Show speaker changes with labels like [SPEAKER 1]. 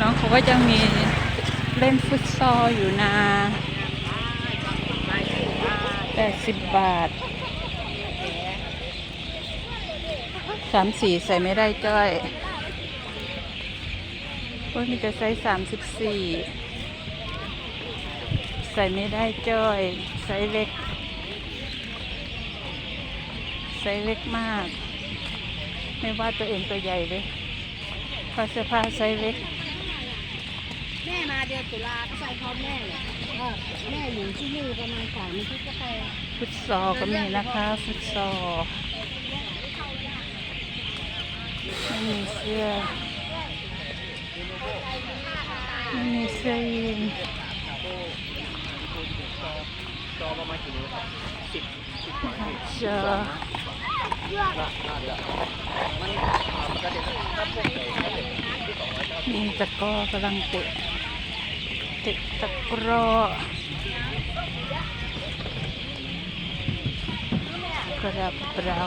[SPEAKER 1] น้องเขาก็จะมีเล่นฟุตซอลอยู่นะ80 บาท34ใส่ไม่ได้จ้อยพวกนี้จะใส่34ใส่ไม่ได้จ้อยไซส์เล็กไซส์เล็กมากไม่ว่าตัวเองตัวใหญ่เลยพอเสื้อผ้าไซส์เล็ก
[SPEAKER 2] แม่มาเดือนตุลาก็ใส่พร้อมแม่เลยแม่อยู่ที่นี่ประมาณ3 อาทิตย์ก็ไป
[SPEAKER 1] ฟุตซอลก็มีนะคะฟุตซอลไม่มีเสื้อไม่มีเสื้อยีนเจอมีตะกร้อกำลังเตะตะกร้อกระเป๋า